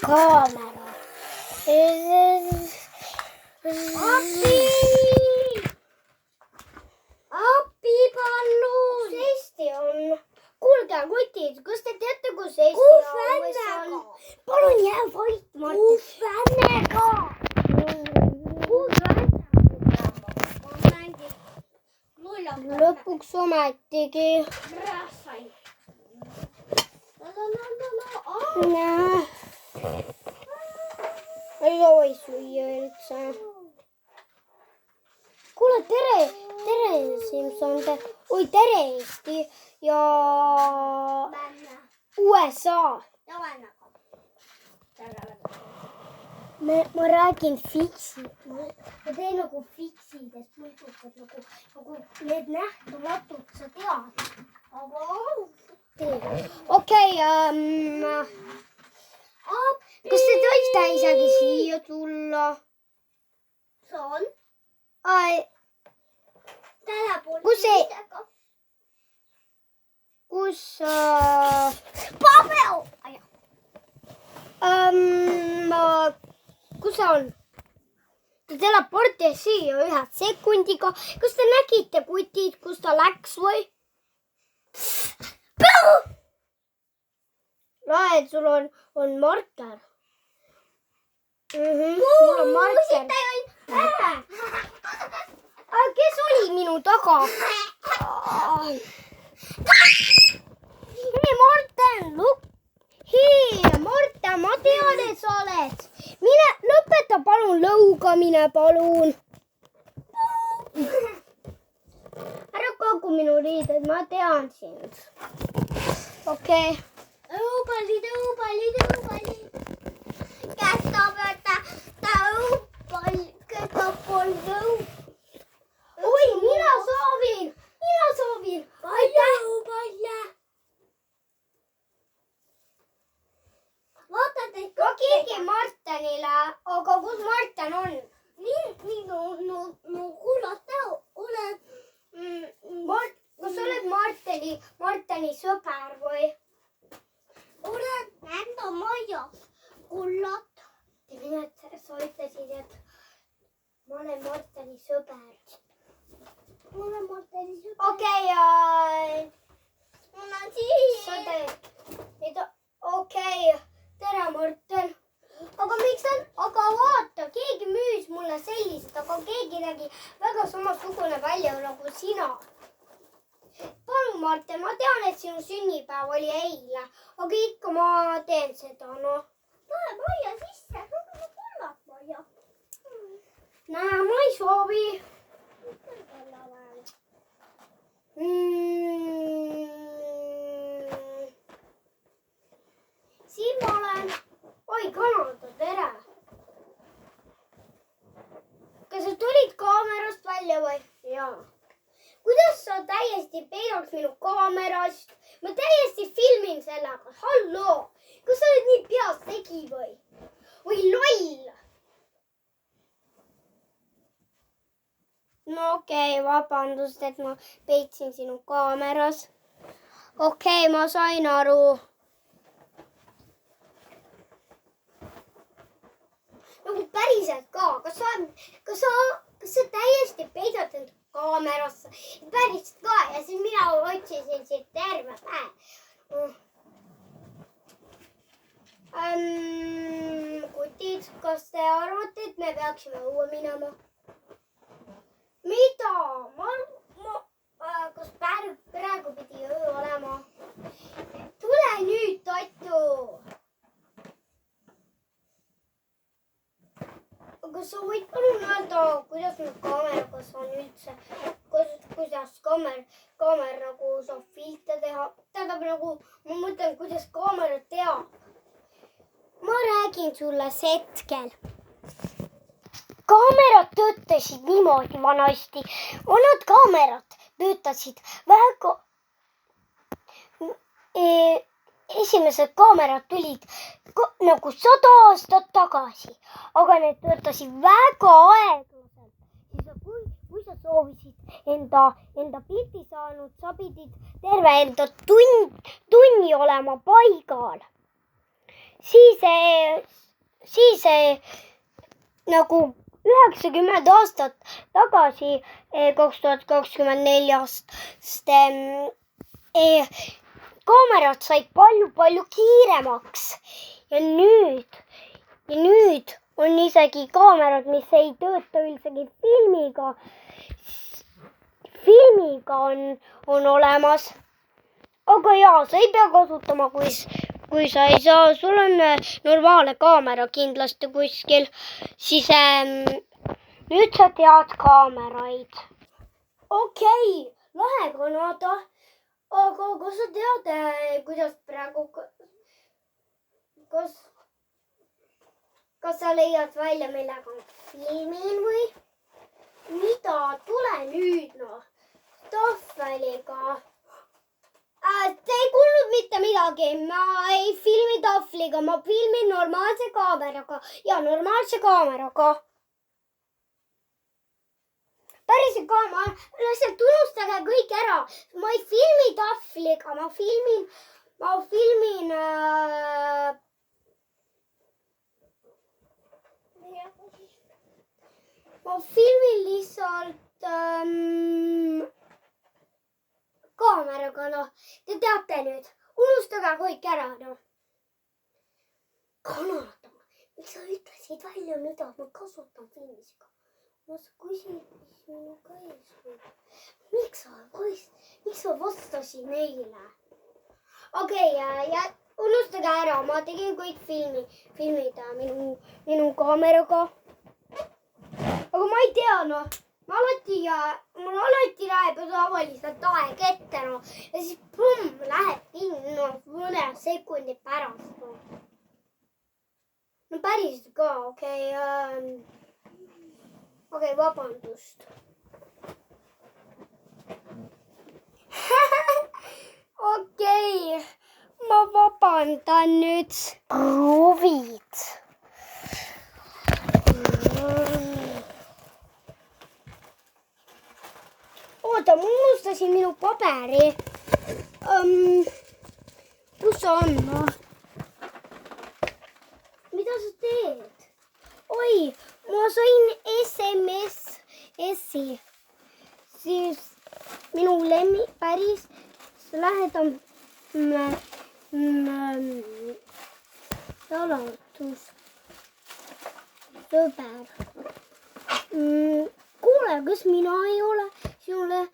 kaamera. Appi palun! Kus Eesti on? Kuulge, kutid, kas te teate, kus Eesti on? Palun jää vait, Martin. Uus-Vännega! Lõpuks ometigi. Ei soovi süüa üldse. Kuule, tere Simson. Oi, tere Eesti ja USA. Ma räägin fiksid. Ma teen nagu fiksidest multukad, nagu need nähtamatud, sa tead. Okei, kas te tohite isegi siia tulla? Saan. Kus Pavel! Kus see on? Ta teleportis siia 1 sekundiga. Kas te nägite, kutid, kus ta läks või? Laed, sul on marker. Mul on marker. Kes oli minu taga? Hei, Martin, Martin, ma tean, et sa oled. Mine, lõpeta palun lõugamine, palun. Ära kagu minu riided, ma tean sind. Okei. Õupalli. Oi, mina soovin. Aitäh. Ma kirgin Martinile, aga kus Martin on? No kuulata olen. Kas sa oled Martini sõber või? Olen enda majas. Kullat. Sa ütlesid, et ma olen Martini sõber. Okei. Mul on siis. Okei. Tere, Martin. Aga vaata, keegi müüs mulle sellised, aga keegi nägi väga samasugune välja nagu sina. Palun, Martin, ma tean, et sinu sünnipäev oli eile, aga ikka ma teen seda, noh. Lähe maja sisse, kullad maja. Näe, ma ei soovi. Siin ma olen. Oi, Kanada, tere. Kas sa tulid kaamerast välja või? Jaa. Kuidas sa täiesti peidaks minu kaamerast? Ma täiesti filmin sellega. Halloo, kas sa oled nii peas tegi või? Või loll? No okei, vabandust, et ma peitsin sinu kaameras. Okei, ma sain aru. Nagu päriselt ka. Kas sa täiesti peidad end kaamerasse? Päriselt ka. Ja siis mina otsisin siit terve päev. Kutid, kas te arvate, et me peaksime õue minema? Mida? Kas praegu pidi öö olema? Tule nüüd, Tatu! Aga sa võid palun öelda, kuidas nüüd kaameraga saan üldse, kuidas kaamer nagu saab pilte teha. Tähendab nagu, ma mõtlen, kuidas kaamera teab. Ma räägin sulle hetkel. Kaamerad töötasid niimoodi vanasti. Vanad kaamerad töötasid väga... Esimesed kaamerad tulid nagu 100 aastat tagasi, aga need töötasid väga aeglaselt. Kui sa soovisid enda pilti saanud, sa pidid terve enda tunni olema paigal. siis nagu 90 aastat tagasi 2024 kaamerad said palju kiiremaks ja nüüd on isegi kaamerad, mis ei tööta üldsegi filmiga. Filmiga on olemas. Aga jaa, sa ei pea kasutama, kui sa ei saa. Sul on normaalne kaamera kindlasti kuskil. Siis nüüd sa tead kaameraid. Okei, lahe Kanada. Aga kas sa tead, kuidas praegu... Kas sa leiad välja, millega on filmin või? Mida? Tule nüüd, noh. Tahveliga. Te ei kuulnud mitte midagi. Ma ei filmi tahvliga. Ma filmin normaalse kaameraga. Ja normaalse kaameraga. Päriselt ka. Ma lihtsalt unustage kõik ära. Ma ei filmi tahvliga. Ma filmin lihtsalt kaameraga, noh. Te teate nüüd. Unustage kõik ära, noh. Kanada. Miks sa ütlesid välja, mida ma kasutan filmisiga? Ma sa küsid, mis minu käes või? Miks sa vastasid neile? Okei, ja unustage ära. Ma tegin kõik filmid minu kaameraga. Aga ma ei tea, noh. Mul alati läheb tavaliselt aeg ette, noh. Ja siis läheb film, noh, mõne sekundi pärast, noh. No päriselt ka, okei, vabandust. Okei, ma vabandan nüüd. Kruvid. Oota, ma unustasin minu paberi. Kus see on? Mida sa teed? Oi, ma sain SMS-i. Siis minu päris lähedam salatus. Sõber. Kuule, kas mina ei ole sinule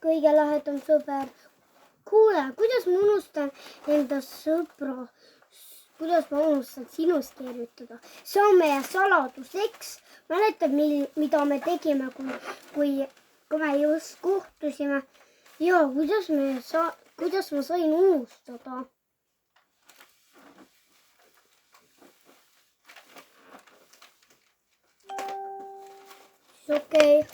kõige lähedam sõber? Kuule, kuidas ma unustan enda sõbra? Kuidas ma unustan sinust kirjutada? See on meie saladus, eks? Mäletad, mida me tegime, kui me just kohtusime? Ja, kuidas ma sain unustada? Okei.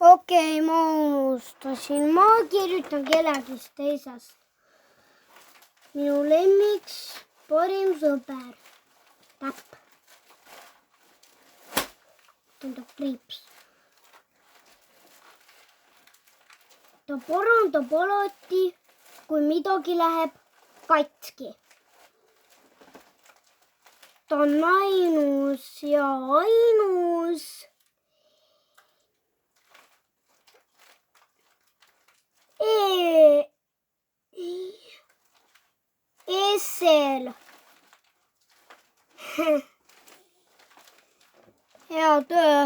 Okei, ma unustasin. Ma kirjutan kellegist teisest. Minu lemmiks parim sõber. Täpp. Tähendab kriips. Ta parandab alati, kui midagi läheb katki. Ta on ainus ja ainus. Esel. Hea töö.